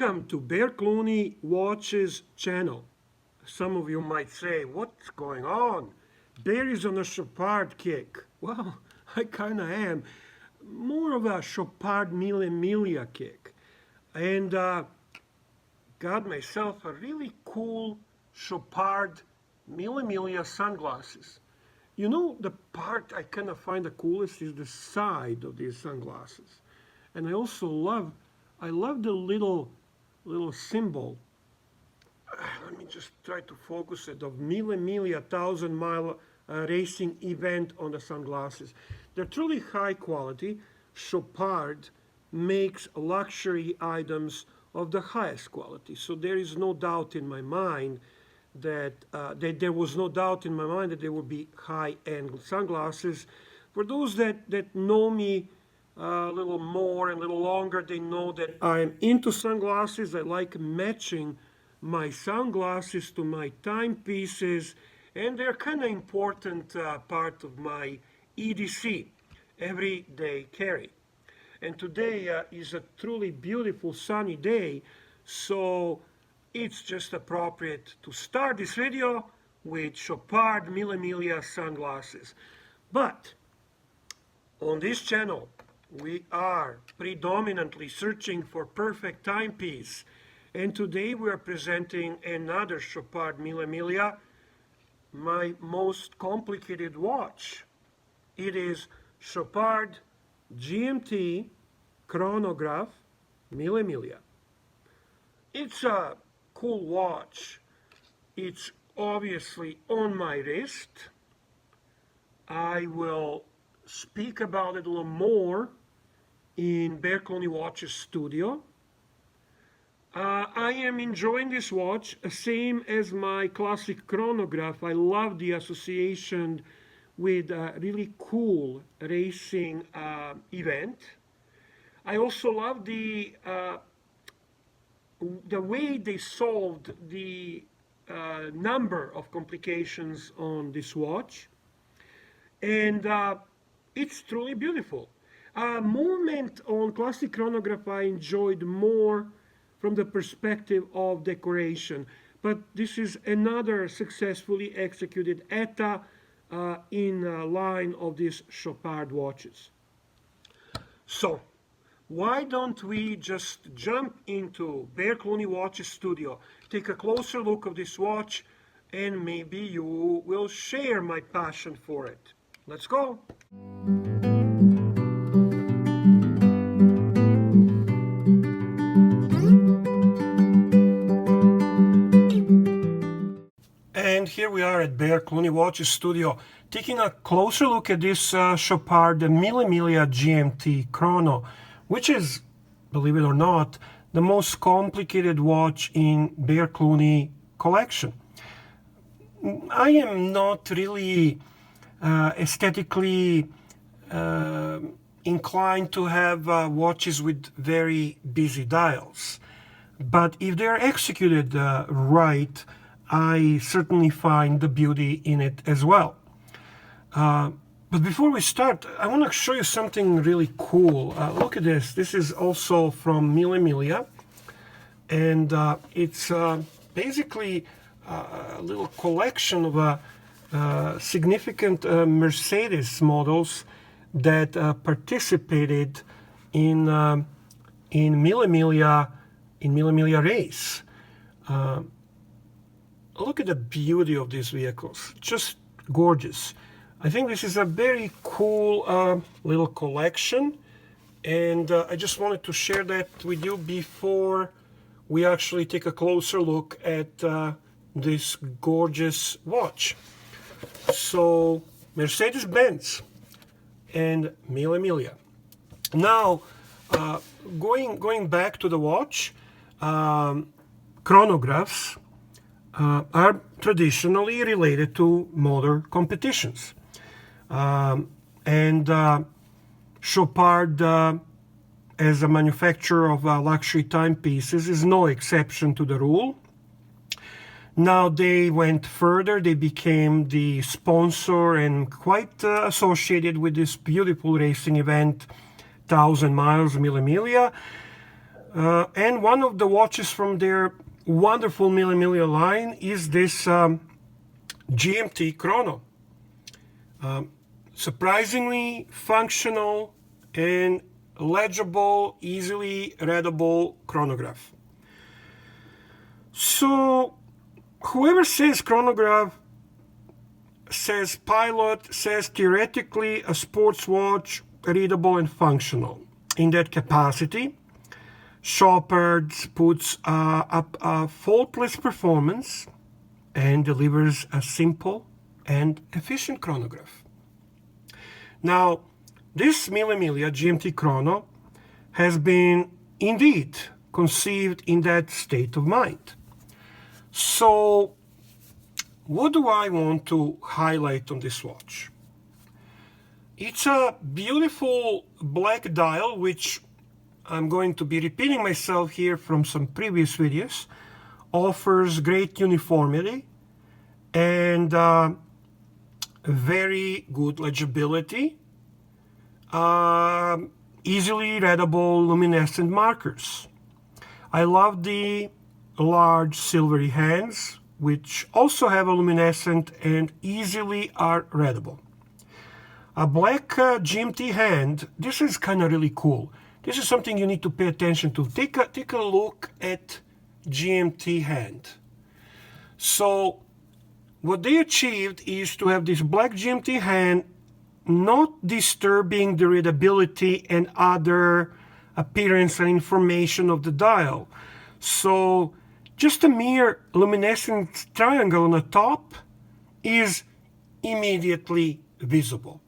Welcome to Bear Clooney Watches channel. Some of you might say, what's going on? Bear is on a Chopard kick. Well, I kind of am. More of a Chopard Mille Miglia kick. And got myself a really cool Chopard Mille Miglia sunglasses. You know, the part I kind of find the coolest is the side of these sunglasses. And I also love the little symbol. Let me just try to focus it, of Mille Miglia 1,000-mile racing event on the sunglasses. They're truly high quality. Chopard makes luxury items of the highest quality. So there is no doubt in my mind that there was no doubt in my mind that they would be high-end sunglasses. For those that know me a little more and a little longer, they know that I'm into sunglasses. I like matching my sunglasses to my timepieces, and they're kind of important part of my EDC, everyday carry. And today is a truly beautiful sunny day, so it's just appropriate to start this video with Chopard Mille Miglia sunglasses. But on this channel, we are predominantly searching for perfect timepiece. And today we are presenting another Chopard Mille Miglia, my most complicated watch. It is Chopard GMT Chronograph Mille Miglia. It's a cool watch. It's obviously on my wrist. I will speak about it a little more in Bear Clooney Watches studio. I am enjoying this watch, same as my classic chronograph. I love the association with a really cool racing event. I also love the way they solved the number of complications on this watch. And it's truly beautiful. Movement on classic chronograph I enjoyed more from the perspective of decoration, but this is another successfully executed ETA in line of these Chopard watches. So why don't we just jump into Bear Clooney Watches studio, take a closer look of this watch, and maybe you will share my passion for it. Let's go. And here we are at Bear Clooney Watches studio, taking a closer look at this Chopard Mille Miglia GMT Chrono, which is, believe it or not, the most complicated watch in Bear Clooney collection. I am not really aesthetically inclined to have watches with very busy dials, but if they are executed right, I certainly find the beauty in it as well. But before we start, I want to show you something really cool. Look at this. This is also from Mille Miglia, and it's basically a little collection of significant Mercedes models that participated in Mille Miglia race. Look at the beauty of these vehicles, just gorgeous. I think this is a very cool little collection, and I just wanted to share that with you before we actually take a closer look at this gorgeous watch. So Mercedes-Benz and Mille Miglia. Now, going back to the watch, chronographs are traditionally related to motor competitions. And Chopard, as a manufacturer of luxury timepieces, is no exception to the rule. Now they went further. They became the sponsor and quite associated with this beautiful racing event, 1,000 miles Mille Miglia. And one of the watches from their wonderful Mille Miglia line is this GMT Chrono. Surprisingly functional and legible, easily readable chronograph. So whoever says chronograph says pilot, says theoretically a sports watch, readable and functional. In that capacity, Chopard puts up a faultless performance and delivers a simple and efficient chronograph. Now, this Mille Miglia GMT Chrono has been indeed conceived in that state of mind. So, what do I want to highlight on this watch? It's a beautiful black dial, which I'm going to be repeating myself here from some previous videos, offers great uniformity and very good legibility, easily readable luminescent markers. I love the large silvery hands, which also have a luminescent and easily are readable. A black GMT hand, this is kind of really cool. This is something you need to pay attention to. Take a look at GMT hand. So what they achieved is to have this black GMT hand not disturbing the readability and other appearance and information of the dial. So just a mere luminescent triangle on the top is immediately visible.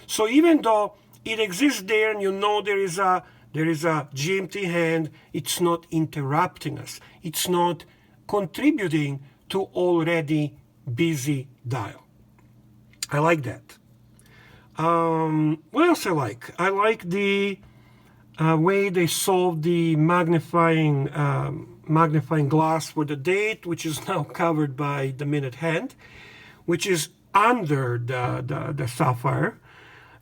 So even though it exists there and you know there is a GMT hand, it's not interrupting us. It's not contributing to already busy dial. I like that. What else I like? I like the way they solved the magnifying glass for the date, which is now covered by the minute hand, which is under the sapphire.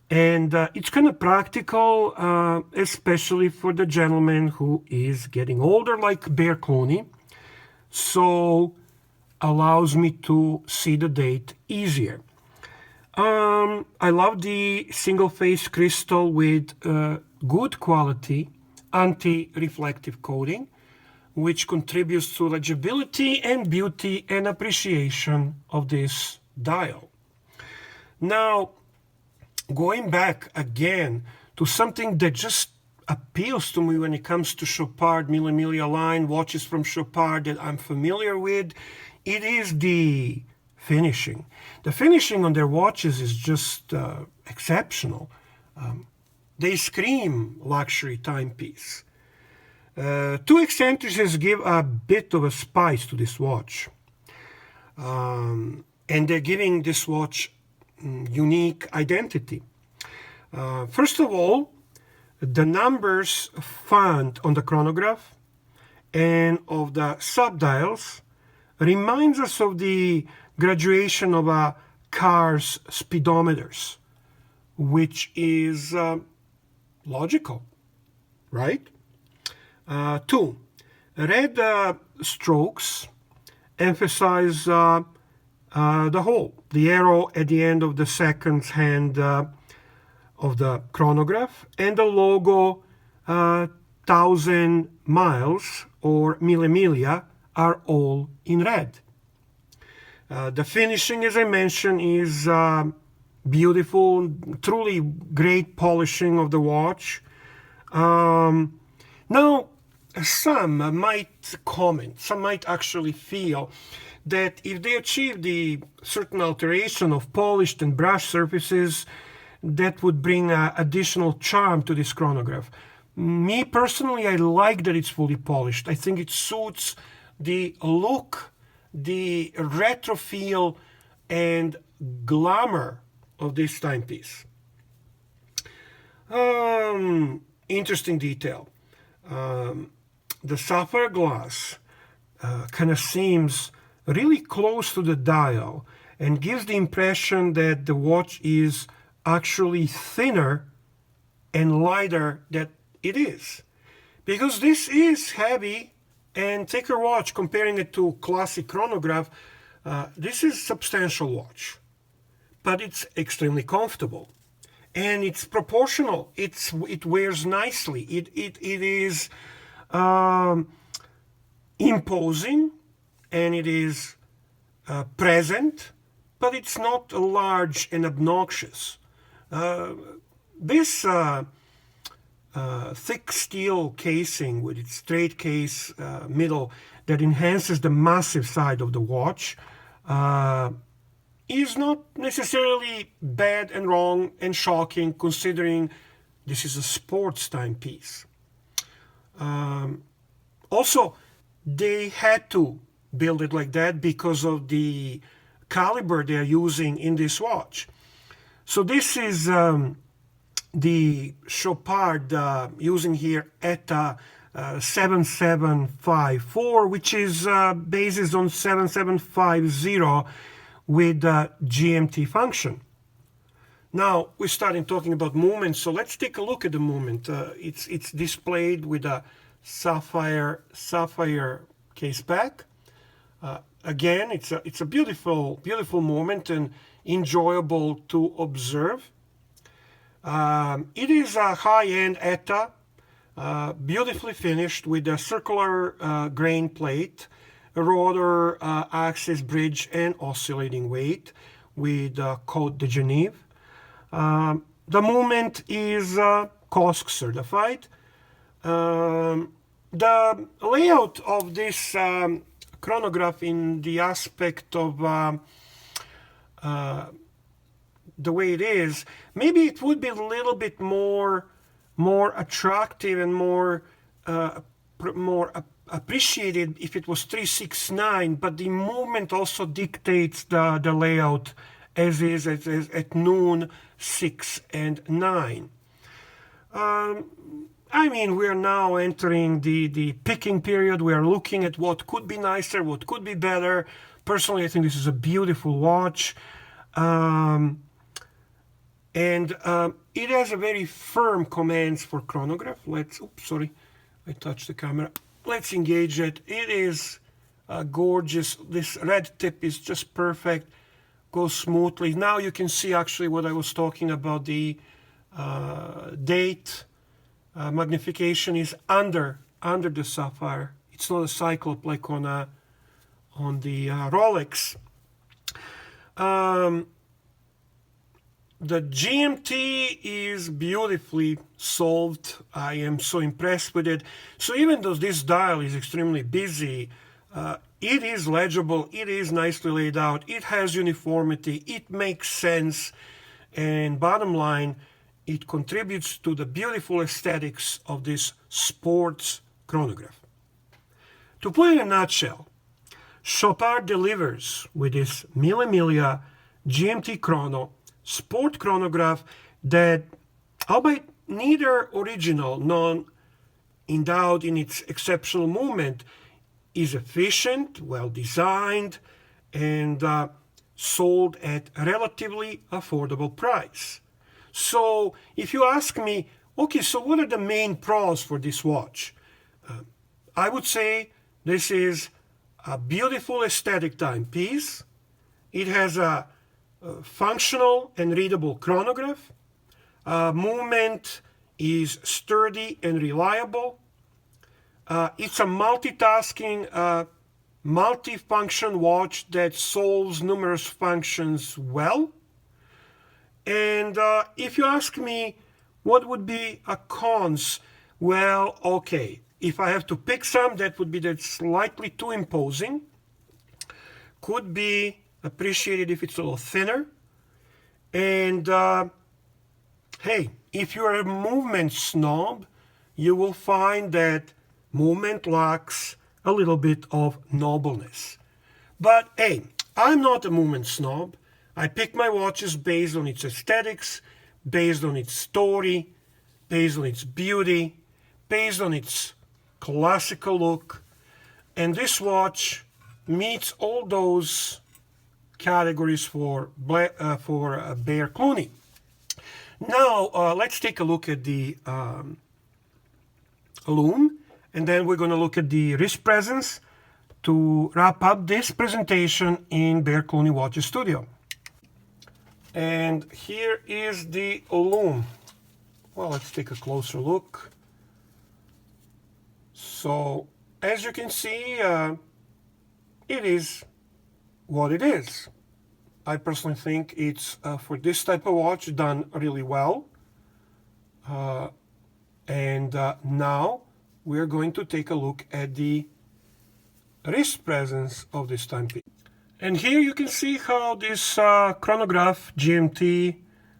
And it's kind of practical, especially for the gentleman who is getting older, like Bear Clooney. So allows me to see the date easier. I love the single phase crystal with good quality anti-reflective coating, which contributes to legibility and beauty and appreciation of this dial. Now, going back again to something that just appeals to me when it comes to Chopard, Mille Miglia line, watches from Chopard that I'm familiar with, it is the finishing. The finishing on their watches is just exceptional. They scream luxury timepiece. Two eccentricities give a bit of a spice to this watch. And they're giving this watch unique identity. First of all, the numbers found on the chronograph and of the subdials reminds us of the graduation of a car's speedometers, which is logical, right? Two, red strokes emphasize the whole. The arrow at the end of the seconds hand of the chronograph and the logo 1,000 miles or Mille Miglia are all in red. The finishing, as I mentioned, is beautiful, truly great polishing of the watch. Now, some might comment, some might actually feel that if they achieve the certain alteration of polished and brush surfaces, that would bring additional charm to this chronograph. Me personally, I like that it's fully polished. I think it suits the look, the retro feel, and glamour of this timepiece. Interesting detail. The sapphire glass kind of seems really close to the dial and gives the impression that the watch is actually thinner and lighter than it is. because this is heavy, and take your watch, comparing it to classic chronograph, this is substantial watch, but it's extremely comfortable, and it's proportional. It wears nicely. It is imposing, and it is present, but it's not large and obnoxious. This thick steel casing with its straight case middle that enhances the massive side of the watch is not necessarily bad and wrong and shocking, considering this is a sports timepiece. Also, they had to build it like that because of the caliber they are using in this watch. So this is the Chopard using here ETA 7754, which is based on 7750 with GMT function. Now we're starting talking about movement, so let's take a look at the movement. It's displayed with a sapphire case back. Again, it's a beautiful movement and enjoyable to observe. It is a high-end ETA, beautifully finished with a circular grain plate, a rotor axis bridge, and oscillating weight with Côte de Genève. The movement is COSC certified. The layout of this chronograph in the aspect of the way it is, maybe it would be a little bit more attractive and more appreciated if it was 369, but the movement also dictates the layout as is at noon, 6, and 9. I mean, we are now entering the picking period. We are looking at what could be nicer, what could be better. Personally, I think this is a beautiful watch. And it has a very firm commands for chronograph. Oops, sorry, I touched the camera. Let's engage it. It is gorgeous. This red tip is just perfect. Goes smoothly. Now you can see actually what I was talking about. The date magnification is under the sapphire. It's not a cyclop like on the Rolex. The GMT is beautifully solved. I am so impressed with it. So even though this dial is extremely busy, it is legible, it is nicely laid out, it has uniformity, it makes sense, and bottom line, it contributes to the beautiful aesthetics of this sports chronograph. To put it in a nutshell, Chopard delivers with this Mille Miglia GMT Chrono sport chronograph that, albeit neither original nor endowed in its exceptional movement, is efficient, well designed, and sold at a relatively affordable price. So if you ask me, okay, so what are the main pros for this watch? I would say this is a beautiful aesthetic timepiece. It has a functional and readable chronograph. Movement is sturdy and reliable. It's a multitasking, multi-function watch that solves numerous functions well. And if you ask me what would be a cons, well, okay, if I have to pick some, that would be that slightly too imposing. Could be appreciated if it's a little thinner. And hey, if you're a movement snob, you will find that movement lacks a little bit of nobleness. But hey, I'm not a movement snob. I pick my watches based on its aesthetics, based on its story, based on its beauty, based on its classical look. And this watch meets all those categories for Bear Clooney. Now let's take a look at the Lume. And then we're going to look at the wrist presence to wrap up this presentation in Bear Clooney Watches Studio. And here is the Lume. Well, let's take a closer look. So, as you can see, it is what it is. I personally think it's, for this type of watch, done really well. And now we're going to take a look at the wrist presence of this timepiece. And here you can see how this chronograph GMT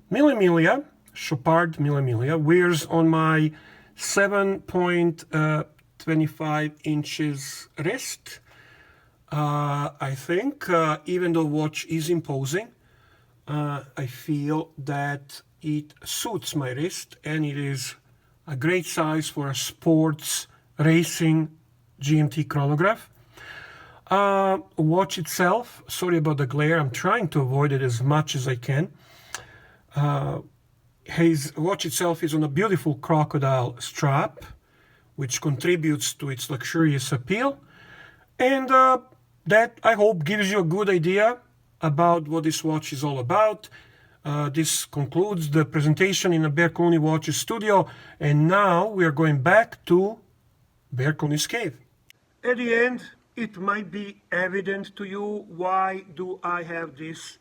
Mille Miglia, Chopard Mille Miglia, wears on my 7.25 inches wrist. I think even though the watch is imposing, I feel that it suits my wrist, and it is a great size for a sports racing GMT chronograph. Watch itself, sorry about the glare, I'm trying to avoid it as much as I can. His watch itself is on a beautiful crocodile strap, which contributes to its luxurious appeal. And that, I hope, gives you a good idea about what this watch is all about. This concludes the presentation in the Bear Clooney Watches Studio, and now we are going back to Bear Clooney's cave. At the end, it might be evident to you why do I have this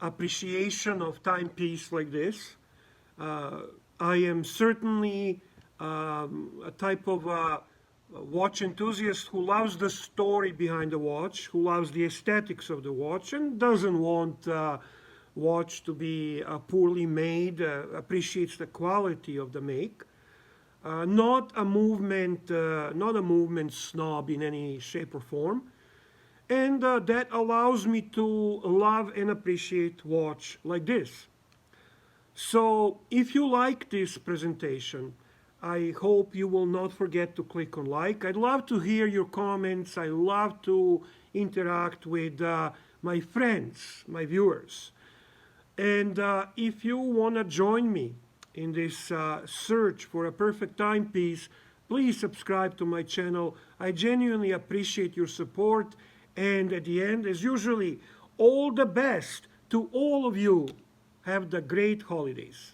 appreciation of timepiece like this. I am certainly a type of watch enthusiast who loves the story behind the watch, who loves the aesthetics of the watch, and doesn't want watch to be poorly made, appreciates the quality of the make. Not a movement snob in any shape or form, and that allows me to love and appreciate watch like this. So if you like this presentation, I hope you will not forget to click on like. I'd love to hear your comments. I love to interact with my friends, my viewers. And if you want to join me in this search for a perfect timepiece, please subscribe to my channel. I genuinely appreciate your support. And at the end, as usually, all the best to all of you. Have the great holidays.